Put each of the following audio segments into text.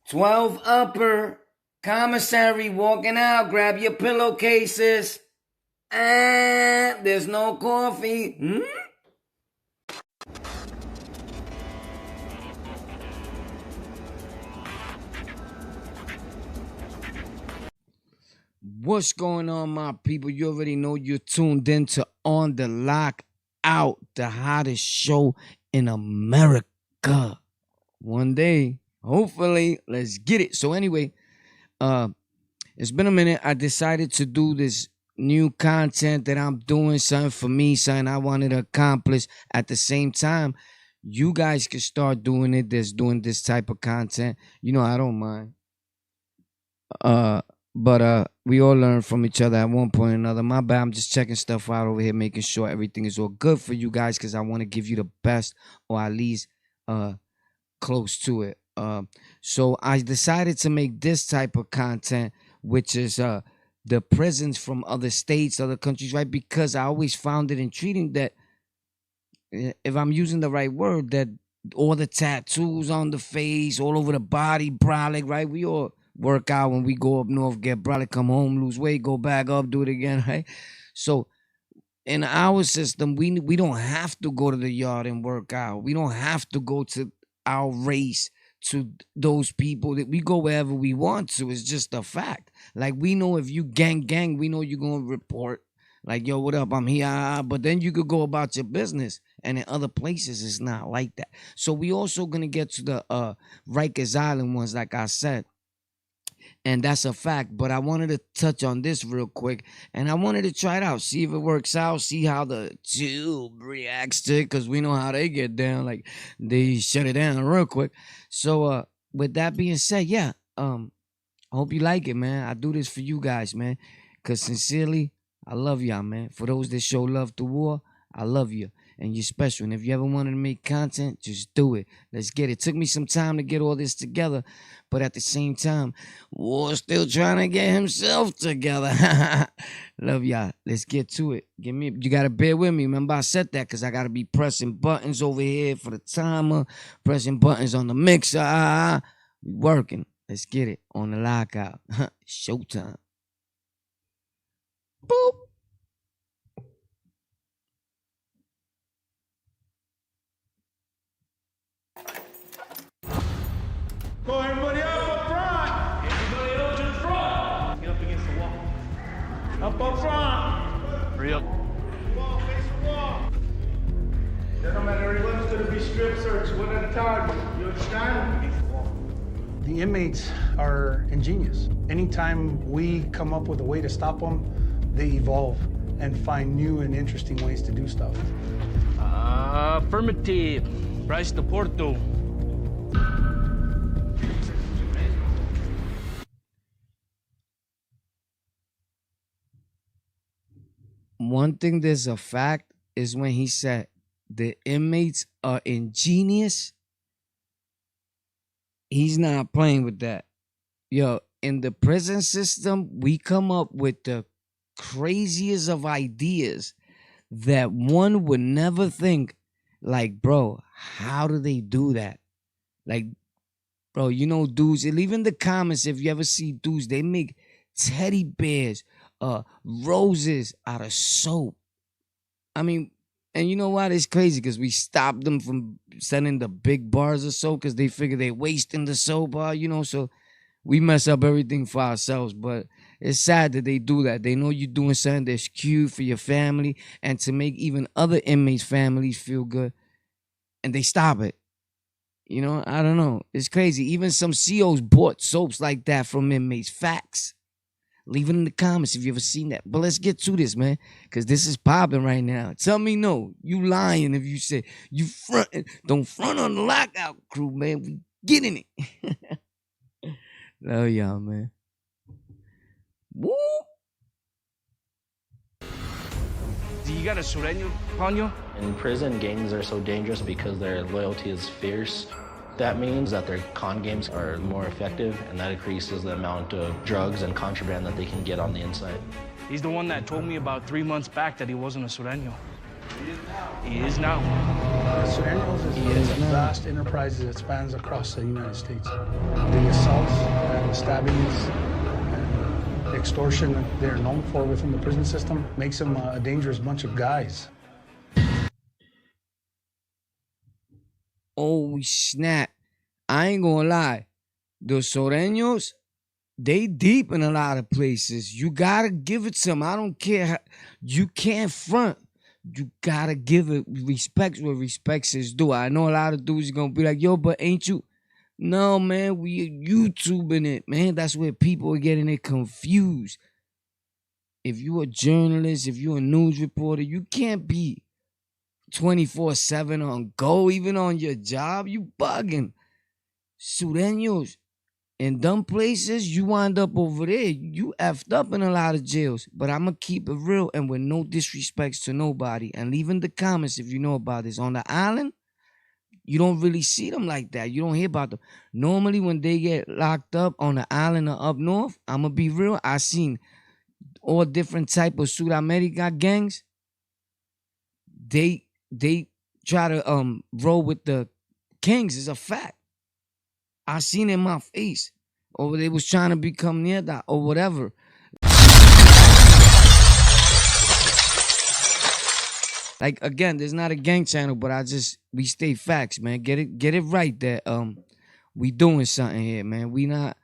12 upper. Commissary walking out. Grab your pillowcases. And there's no coffee. What's going on, my people? You already know you're tuned in to On the Lockout, the hottest show in America. One day, hopefully, let's get it. So anyway, it's been a minute. I decided to do this new content that I'm doing, something for me, something I wanted to accomplish. At the same time, you guys can start doing it. That's doing this type of content. You know, I don't mind. But we all learn from each other at one point or another. My bad, I'm just checking stuff out over here, making sure everything is all good for you guys, because I want to give you the best, or at least close to it. So I decided to make this type of content, which is the prisons from other states, other countries, right? Because I always found it intriguing that, if I'm using the right word, that all the tattoos on the face, all over the body, brolic, right? We all work out when we go up north, get brolic, come home, lose weight, go back up, do it again, right? So in our system, we don't have to go to the yard and work out. We don't have to go to our race, to those people, that we go wherever we want to. It's just a fact. Like, we know if you gang, we know you're going to report. Like, yo, what up? I'm here. But then you could go about your business. And in other places, it's not like that. So we also going to get to the Rikers Island ones, like I said. And that's a fact. But I wanted to touch on this real quick. And I wanted to try it out. See if it works out. See how the tube reacts to it. Because we know how they get down. Like, they shut it down real quick. So with that being said, yeah. I hope you like it, man. I do this for you guys, man. Because sincerely, I love y'all, man. For those that show love to war, I love you. And you're special. And if you ever wanted to make content, just do it. Let's get it. It took me some time to get all this together. But at the same time, War's still trying to get himself together. Love y'all. Let's get to it. You got to bear with me. Remember, I said that because I got to be pressing buttons over here for the timer, pressing buttons on the mixer. We working. Let's get it on the lockout. Showtime. Boop. Go, everybody up front! Everybody up to the front! Get up against the wall. Up front! Hurry up. Wall, face the wall. Gentlemen, everyone's going to be strip searched one at a time. You understand? The inmates are ingenious. Anytime we come up with a way to stop them, they evolve and find new and interesting ways to do stuff. Affirmative. Bryce de Porto. One thing that's a fact is when he said the inmates are ingenious, he's not playing with that. Yo, in the prison system, we come up with the craziest of ideas that one would never think. Like, bro, how do they do that? Like, bro, you know, dudes, and leave in the comments if you ever see dudes, they make teddy bears, roses out of soap. I mean, and you know what? It's crazy because we stopped them from sending the big bars of soap because they figure they're wasting the soap, you know, so we mess up everything for ourselves. But it's sad that they do that. They know you're doing something that's cute for your family and to make even other inmates' families feel good, and they stop it. You know, I don't know. It's crazy. Even some COs bought soaps like that from inmates. Facts. Leave it in the comments if you ever seen that. But let's get to this, man, because this is popping right now. Tell me no. You lying if you say you fronting. Don't front on the lockout crew, man. We getting it. Love y'all, man. Woo! Do you got a sureño on you? In prison, gangs are so dangerous because their loyalty is fierce. That means that their con games are more effective, and that increases the amount of drugs and contraband that they can get on the inside. He's the one that told me about 3 months back that he wasn't a sureño. He is now. Sureños He is now. vast enterprise that spans across the United States. The assaults and stabbings and extortion they're known for within the prison system makes them a dangerous bunch of guys. Oh, snap. I ain't gonna lie. The Sureños, they deep in a lot of places. You gotta give it to them. I don't care. You can't front. You gotta give it respect where respect is due. I know a lot of dudes are gonna be like, yo, but ain't you? No, man, we YouTubing it, man. That's where people are getting it confused. If you a journalist, if you a news reporter, you can't be 24/7 on go, even on your job. You bugging. Sureños, in dumb places, you wind up over there. You effed up in a lot of jails. But I'm going to keep it real and with no disrespects to nobody. And leave in the comments if you know about this. On the island, you don't really see them like that. You don't hear about them. Normally, when they get locked up on the island or up north, I'm going to be real, I seen all different type of Sudamerica gangs. They try to roll with the kings. It's a fact. I seen it in my face. Or they was trying to become near that or whatever. Like, again, there's not a gang channel, but we stay facts, man. Get it right that we doing something here, man. We not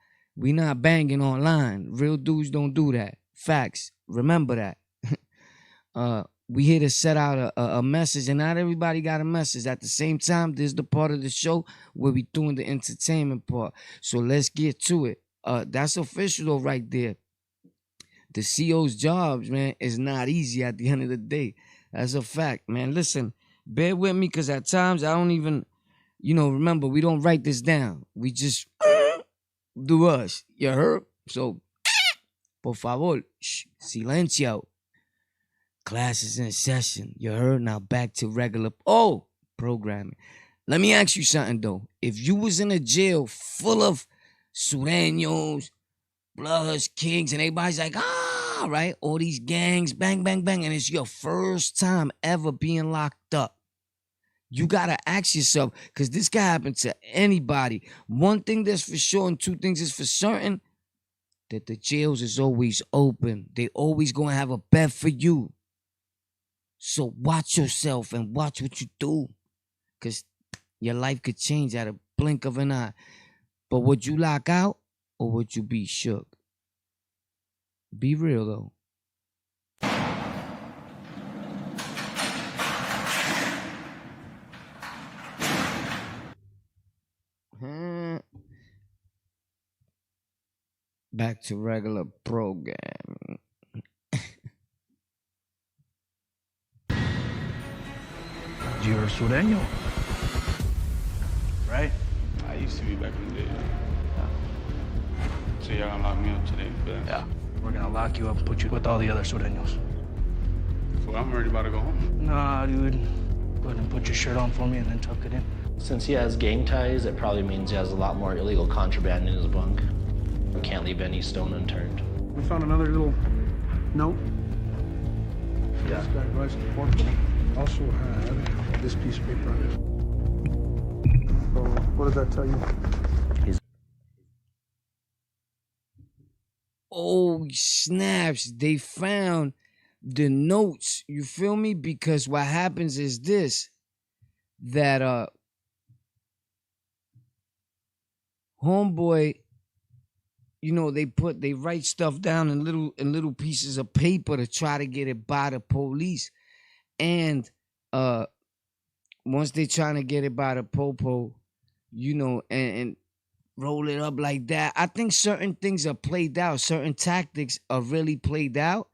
banging online. Real dudes don't do that. Facts. Remember that. We here to set out a message, and not everybody got a message. At the same time, there's the part of the show where we doing the entertainment part. So let's get to it. That's official though right there. The CO's jobs, man, is not easy at the end of the day. That's a fact, man. Listen, bear with me because at times I don't even, remember, we don't write this down. We just do us. You heard? So, por favor, silencio. Class is in session. You heard? Now back to regular programming. Let me ask you something though. If you was in a jail full of Sureños, Bloods, Kings, and everybody's like, right? All these gangs, bang, bang, bang, and it's your first time ever being locked up. You gotta ask yourself, because this can happen to anybody. One thing that's for sure and two things is for certain, that the jails is always open. They always gonna have a bed for you. So watch yourself and watch what you do. Because your life could change at a blink of an eye. But would you lock out or would you be shook? Be real, though. Back to regular programming. You're a Sureño, right? I used to be back in the day. So y'all gonna lock me up today, but Yeah. We're gonna lock you up and put you with all the other Sureños. well, I'm already about to go home. Nah, dude. Go ahead and put your shirt on for me and then tuck it in. Since he has gang ties, it probably means he has a lot more illegal contraband in his bunk. We can't leave any stone unturned. We found another little note. Yeah. This guy writes the portal. Also had this piece of paper on it. So what does that tell you? Oh, snaps. They found the notes. You feel me? Because what happens is this. That homeboy, they write stuff down in little pieces of paper to try to get it by the police. And once they trying to get it by the popo, and roll it up like that, I think certain things are played out. Certain tactics are really played out.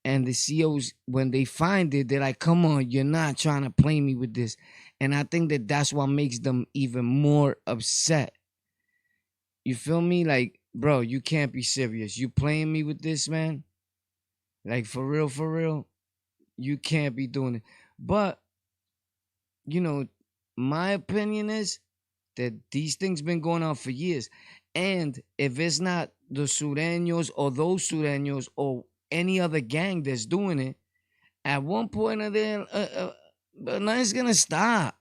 And the COs, when they find it, they're like, come on, you're not trying to play me with this. And I think that's what makes them even more upset. You feel me? Like, bro, you can't be serious. You playing me with this, man? Like, for real, you can't be doing it. But, my opinion is that these things been going on for years. And if it's not the Sureños or those Sureños or any other gang that's doing it, at one point or then, nothing's gonna stop.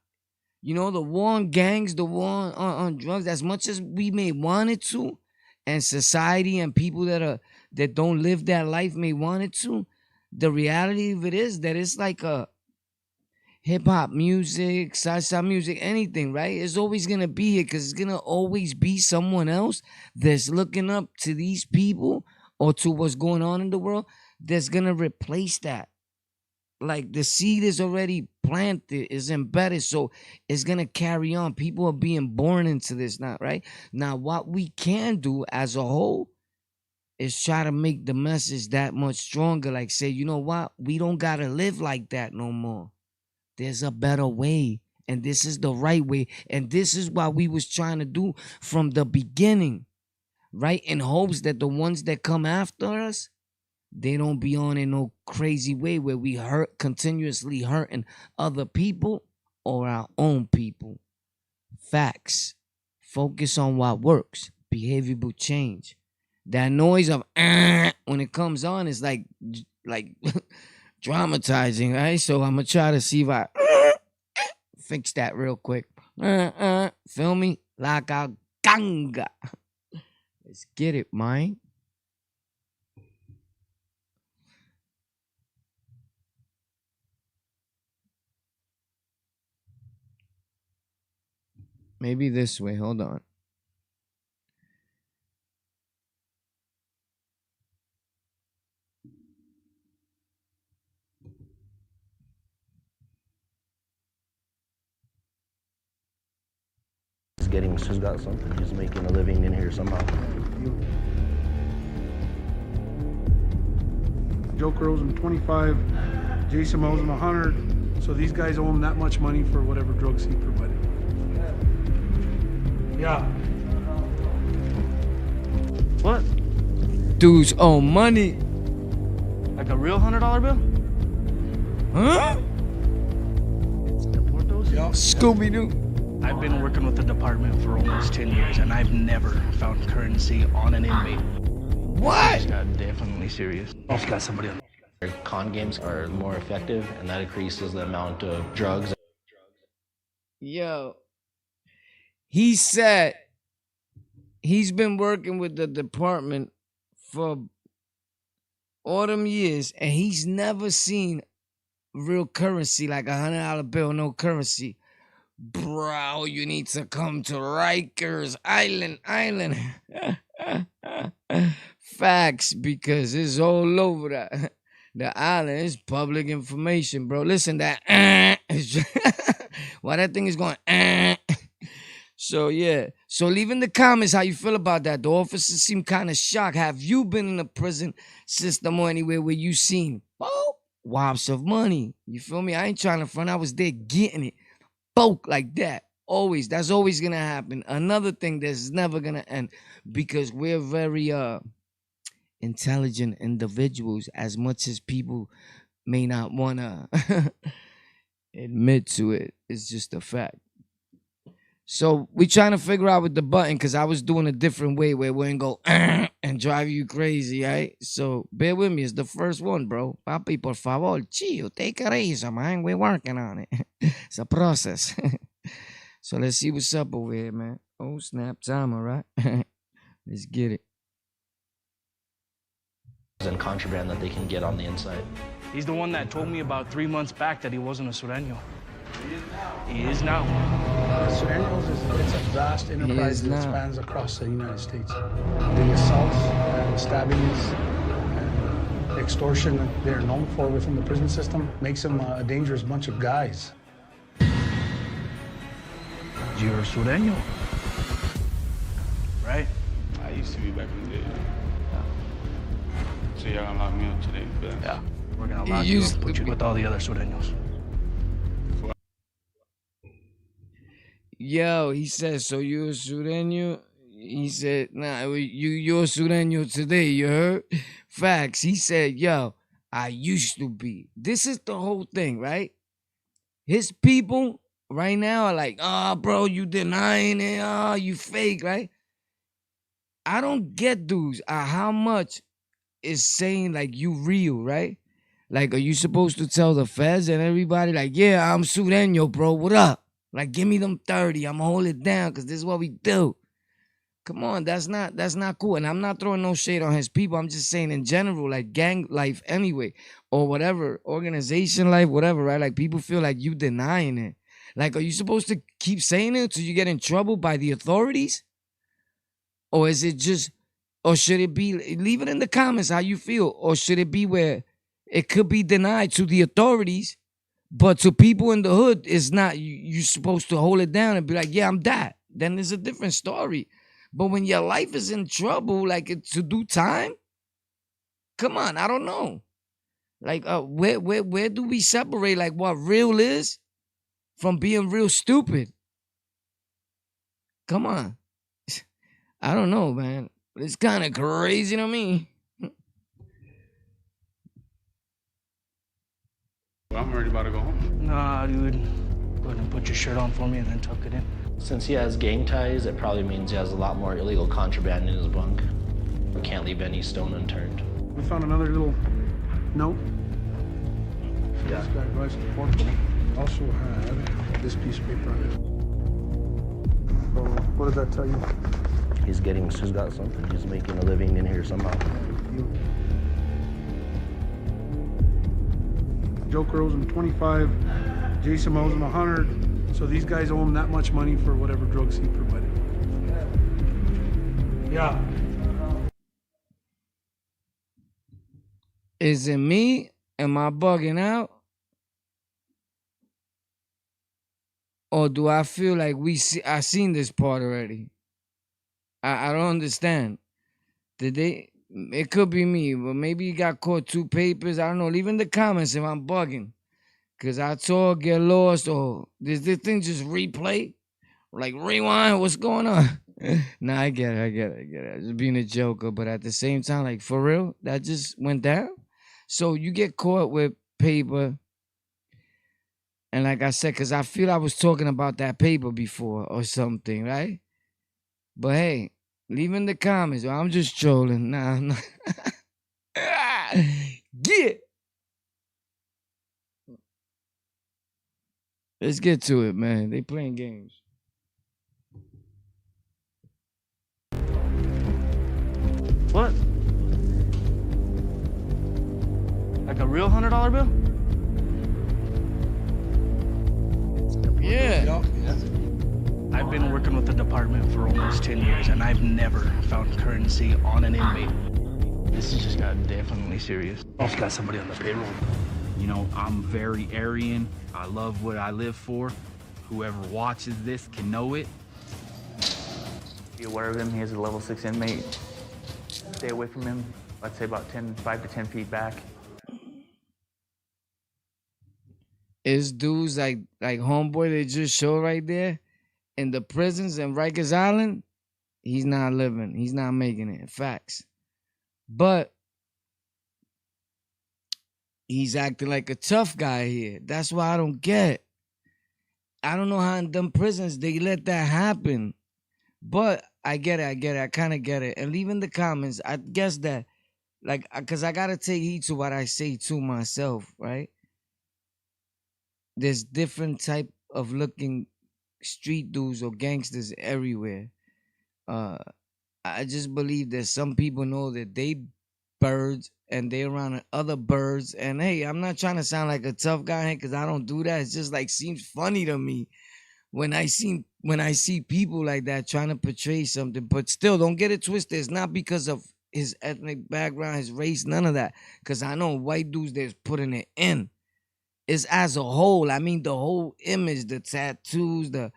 You know, the war on gangs, the war on drugs, as much as we may want it to, and society and people that don't live that life may want it to, the reality of it is that it's like a hip hop music, salsa music, anything, right? It's always gonna be here because it's gonna always be someone else that's looking up to these people or to what's going on in the world that's gonna replace that. Like the seed is already planted, is embedded, so it's gonna carry on. People are being born into this now, right? Now, what we can do as a whole is try to make the message that much stronger. Like, say, you know what? We don't gotta live like that no more. There's a better way, and this is the right way, and this is what we was trying to do from the beginning, right? In hopes that the ones that come after us, they don't be on in no crazy way where we continuously hurting other people or our own people. Facts. Focus on what works. Behavioral change. That noise of when it comes on is like dramatizing, right? So I'm gonna try to see if I fix that real quick. Feel me? Lockout ganga. Let's get it, man. Maybe this way. Hold on. He's got something. He's making a living in here somehow. Joker owes him 25, Jason owes him 100. So these guys owe him that much money for whatever drugs he provided. Yeah. What? Dudes owe money. Like a real $100 bill? Huh? Deport those? Yeah. Scooby-Doo. I've been working with the department for almost 10 years, and I've never found currency on an inmate. What? This got definitely serious. I've got somebody on. Con games are more effective, and that increases the amount of drugs. Yo. He said he's been working with the department for all them years, and he's never seen real currency, like $100 bill, no currency. Bro, you need to come to Rikers Island. Facts, because it's all over the island. It's public information, bro. Listen, that why that thing is going So yeah. So leave in the comments how you feel about that. The officers seem kind of shocked. Have you been in a prison system or anywhere where you seen whops of money? You feel me? I ain't trying to front. I was there getting it. Folk like that. Always. That's always gonna happen. Another thing that's never gonna end, because we're very intelligent individuals, as much as people may not wanna admit to it. It's just a fact. So we trying to figure out with the button, because I was doing a different way where we ain't go and drive you crazy, right? So bear with me. It's the first one, bro. Papi, por favor, chill. Take it easy, man. We're working on it. It's a process. So let's see what's up over here, man. Oh, snap time, all right? Let's get it. And contraband that they can get on the inside. He's the one that told me about 3 months back that he wasn't a sureño. He is now. Sureños it's a vast enterprise that spans across the United States. The assaults and stabbings and extortion that they're known for within the prison system makes them a dangerous bunch of guys. You're a sureño, right? I used to be back in the day. So y'all gonna lock me up today, but Yeah. We're gonna lock you up, put you with all the other sureños. Yo, he said, so you a Sureño? He said, nah, you're a Sureño today, you heard? Facts. He said, yo, I used to be. This is the whole thing, right? His people right now are like, oh, bro, you denying it. Oh, you fake, right? I don't get dudes how much is saying like you real, right? Like, are you supposed to tell the feds and everybody like, yeah, I'm Sureño, bro, what up? Like, give me them 30. I'm gonna hold it down because this is what we do. Come on, that's not cool. And I'm not throwing no shade on his people. I'm just saying in general, like gang life anyway, or whatever, organization life, whatever, right? Like people feel like you denying it. Like, are you supposed to keep saying it till you get in trouble by the authorities? Or is it just, or should it be, leave it in the comments how you feel, or should it be where it could be denied to the authorities, but to people in the hood, it's not, you're supposed to hold it down and be like, yeah, I'm that. Then it's a different story. But when your life is in trouble, like to do time, come on, I don't know. Like, where do we separate like what real is from being real stupid? Come on. I don't know, man. It's kind of crazy to me. I'm already about to go home. Nah, dude. Go ahead and put your shirt on for me and then tuck it in. Since he has gang ties, it probably means he has a lot more illegal contraband in his bunk. We can't leave any stone unturned. We found another little note. Yeah. This guy drives to Portugal. Also had this piece of paper on it. So what does that tell you? He's got something. He's making a living in here somehow. Joker owes him 25. Jason owes him 100. So these guys owe him that much money for whatever drugs he provided. Yeah. Is it me? Am I bugging out? Or do I feel like I seen this part already? I don't understand. Did they? It could be me, but maybe you got caught 2 papers. I don't know. Leave in the comments if I'm bugging. Cause I talk, get lost, or does this thing just replay? Like rewind, what's going on? Nah, I get it. Just being a joker, but at the same time, like for real, that just went down. So you get caught with paper. And like I said, cause I feel I was talking about that paper before or something, right? But hey, leave in the comments. I'm just trolling. Nah, I'm not. Get. Let's get to it, man. They playing games. What? Like a real $100 bill? Yeah. I've been working with the department for almost 10 years, and I've never found currency on an inmate. This has just got definitely serious. Also got somebody on the payroll. You know, I'm very Aryan. I love what I live for. Whoever watches this can know it. Be aware of him. He is a level 6 inmate. Stay away from him. I'd say about 5 to 10 feet back. It's dudes like homeboy they just showed right there in the prisons in Rikers Island. He's not living. He's not making it. Facts. But he's acting like a tough guy here. That's why I don't get. I don't know how in them prisons they let that happen. But I get it. I kind of get it. And leave in the comments, I guess that, like, because I got to take heed to what I say to myself, right? There's different type of looking street dudes or gangsters everywhere. I just believe that some people know that they birds and they around other birds. And hey, I'm not trying to sound like a tough guy because I don't do that. It's just like seems funny to me when I see people like that trying to portray something. But still, don't get it twisted. It's not because of his ethnic background, his race, none of that. Because I know white dudes that's putting it in. It's as a whole. I mean, the whole image, the tattoos, the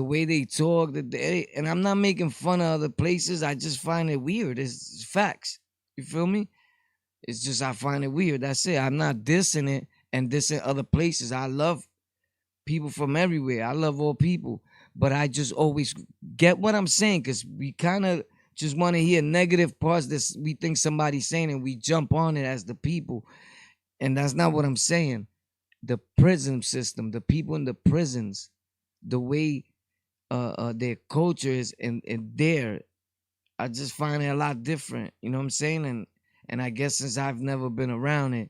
way they talk, and I'm not making fun of other places. I just find it weird. It's facts. You feel me? It's just I find it weird. That's it. I'm not dissing it and dissing other places. I love people from everywhere. I love all people. But I just always get what I'm saying because we kind of just want to hear negative parts that we think somebody's saying and we jump on it as the people. And that's not what I'm saying. The prison system, the people in the prisons, the way their culture is and there, I just find it a lot different. You know what I'm saying? And I guess since I've never been around it,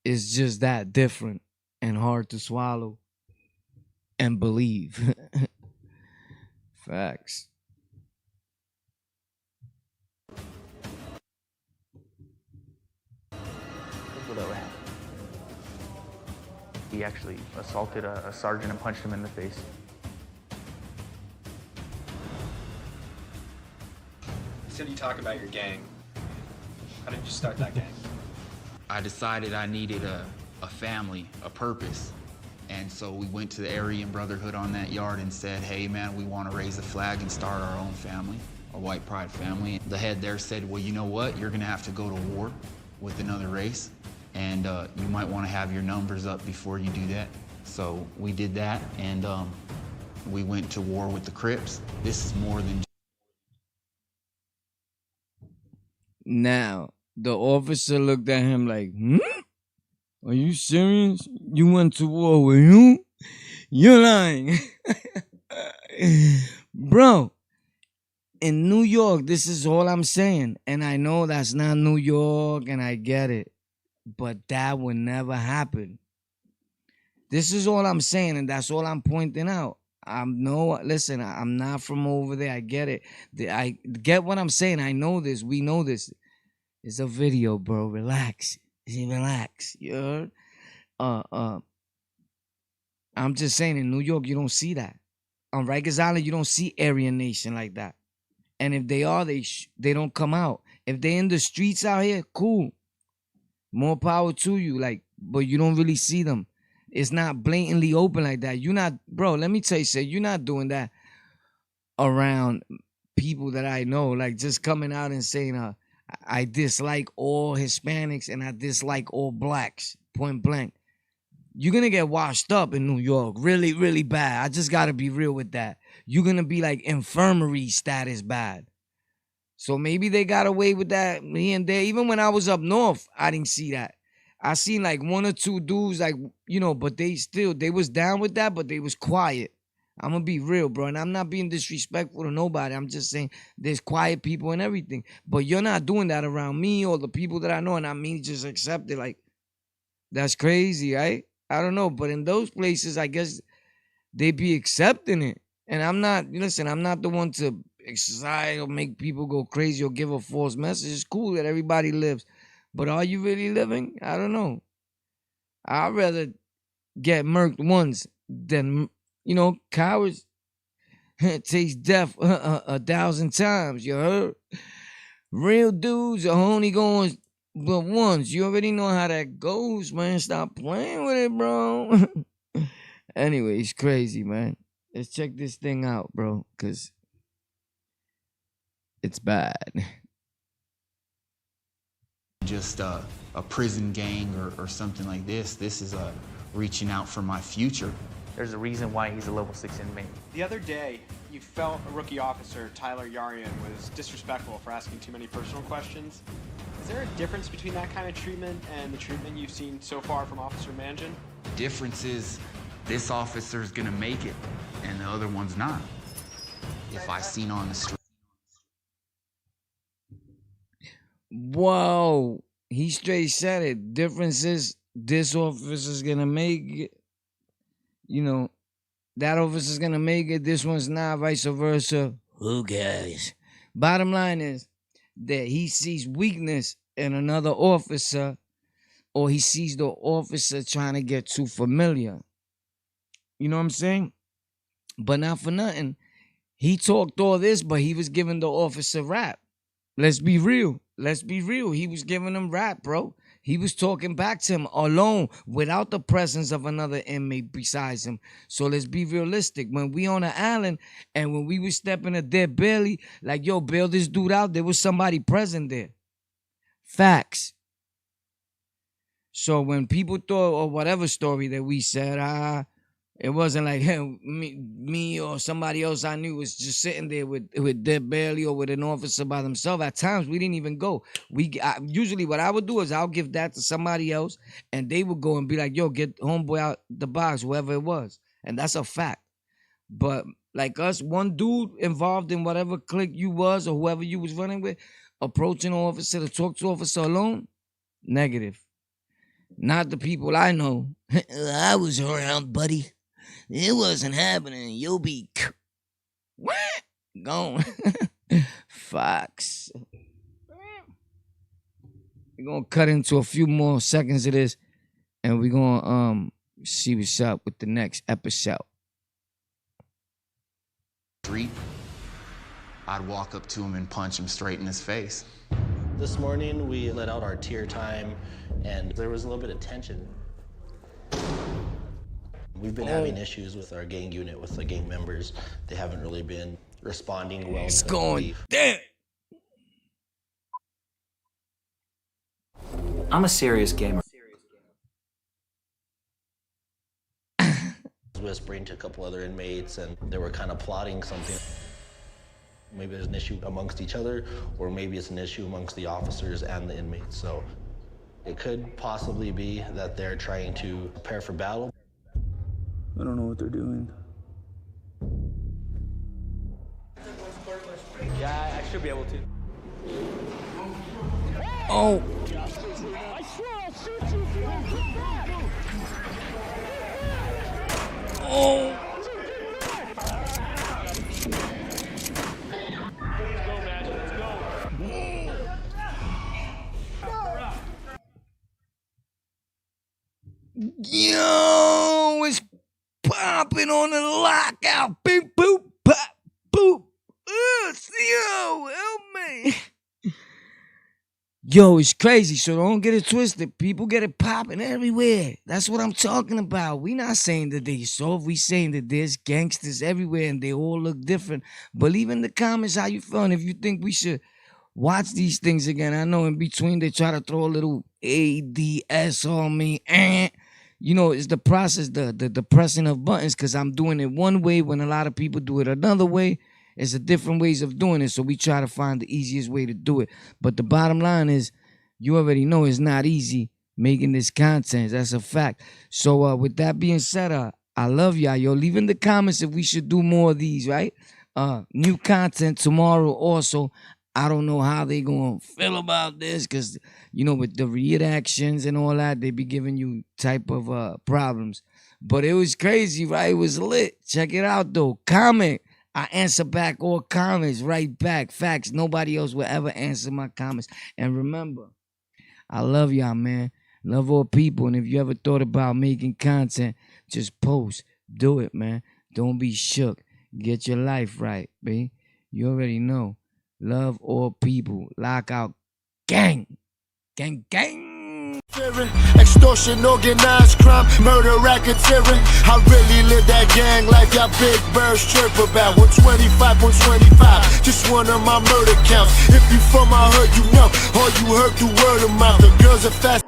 it's just that different and hard to swallow. and believe. Facts. Whatever happened. He actually assaulted a sergeant and punched him in the face. So you talk about your gang. How did you start that gang? I decided I needed a family, a purpose. And so we went to the Aryan Brotherhood on that yard and said, hey man, we want to raise a flag and start our own family, a white pride family. The head there said, well, you know what? You're gonna have to go to war with another race, and you might want to have your numbers up before you do that. So we did that, and we went to war with the Crips. This is more than. Now, the officer looked at him like, Are you serious? You went to war with who? You're lying. Bro, in New York, this is all I'm saying. And I know that's not New York, and I get it. But that would never happen. This is all I'm saying, and that's all I'm pointing out. Listen, I'm not from over there. I get it. I get what I'm saying. I know this. We know this. It's a video, bro. Relax. Relax. You heard? I'm just saying, in New York, you don't see that. On Rikers Island, you don't see Aryan Nation like that. And if they are, they don't come out. If they in the streets out here, cool. More power to you. But you don't really see them. It's not blatantly open like that. You're not, bro, let me tell you something. You're not doing that around people that I know. Like, just coming out and saying, I dislike all Hispanics and I dislike all blacks, point blank. You're going to get washed up in New York really, really bad. I just got to be real with that. You're going to be like infirmary status bad. So maybe they got away with that here and there. Even when I was up north, I didn't see that. I seen like one or two dudes, like, but they was down with that, but they was quiet. I'm going to be real, bro. And I'm not being disrespectful to nobody. I'm just saying there's quiet people and everything. But you're not doing that around me or the people that I know. And I mean, just accept it. Like, that's crazy, right? I don't know. But in those places, I guess they be accepting it. And I'm not the one to excite or make people go crazy or give a false message. It's cool that everybody lives. But are you really living? I don't know. I'd rather get murked once than, cowards taste death 1,000 times, you heard? Real dudes are only going but once. You already know how that goes, man. Stop playing with it, bro. Anyway, it's crazy, man. Let's check this thing out, bro, because it's bad. Just a prison gang or something like this. This is reaching out for my future. There's a reason why he's a level 6 inmate. The other day, you felt a rookie officer, Tyler Yarian, was disrespectful for asking too many personal questions. Is there a difference between that kind of treatment and the treatment you've seen so far from Officer Manjan? The difference is this officer's gonna make it and the other one's not. If I seen on the street. Whoa, he straight said it. Difference is this officer's gonna make it. That officer's gonna make it. This one's not, vice versa. Who cares? Bottom line is that he sees weakness in another officer, or he sees the officer trying to get too familiar. You know what I'm saying? But not for nothing. He talked all this, but he was giving the officer rap. Let's be real. He was giving him rap, bro. He was talking back to him alone without the presence of another inmate besides him. So let's be realistic. When we on the island and when we was stepping a dead belly, like, yo, bail this dude out, there was somebody present there. Facts. So when people thought, or whatever story that we said, it wasn't like me or somebody else I knew was just sitting there with dead belly or with an officer by themselves. At times, we didn't even go. Usually what I would do is I'll give that to somebody else, and they would go and be like, yo, get homeboy out the box, whoever it was. And that's a fact. But like us, one dude involved in whatever clique you was or whoever you was running with, approaching an officer to talk to officer alone, negative. Not the people I know. I was around, buddy. It wasn't happening. You'll be gone. Fox. We're gonna cut into a few more seconds of this, and we're gonna see what's up with the next episode. I'd walk up to him and punch him straight in his face. This morning, we let out our tier time, and there was a little bit of tension. We've been having issues with our gang unit, with the gang members. They haven't really been responding well. It's going damn. I'm a serious gamer. Whispering to a couple other inmates, and they were kind of plotting something. Maybe there's an issue amongst each other, or maybe it's an issue amongst the officers and the inmates. So it could possibly be that they're trying to prepare for battle. I don't know what they're doing. Yeah, I should be able to. Oh. Oh. Yo, it's popping on the lockout. Beep, boop, pop, boop. Yo, help me. Yo, it's crazy, so don't get it twisted. People get it popping everywhere. That's what I'm talking about. We not saying that they soft. We saying that there's gangsters everywhere and they all look different. But leave in the comments how you feeling. If you think we should watch these things again. I know in between they try to throw a little ADS on me. You know, it's the process, the pressing of buttons, because I'm doing it one way when a lot of people do it another way. It's a different ways of doing it, so we try to find the easiest way to do it. But the bottom line is, you already know it's not easy making this content. That's a fact. So with that being said, I love y'all. Yo, leave in the comments if we should do more of these, right? New content tomorrow also. I don't know how they gonna feel about this, because, you know, with the reactions and all that, they be giving you type of problems. But it was crazy, right? It was lit. Check it out, though. Comment. I answer back all comments right back. Facts. Nobody else will ever answer my comments. And remember, I love y'all, man. Love all people. And if you ever thought about making content, just post. Do it, man. Don't be shook. Get your life right, babe. You already know. Love all people. Lockout gang. Gang, gang. Extortion, organized crime, murder, racketeering. I really live that gang life, y'all big birds chirp about. 125.25, just one of my murder counts. If you from my hood, you know, all you heard through word of mouth. The girls are fast.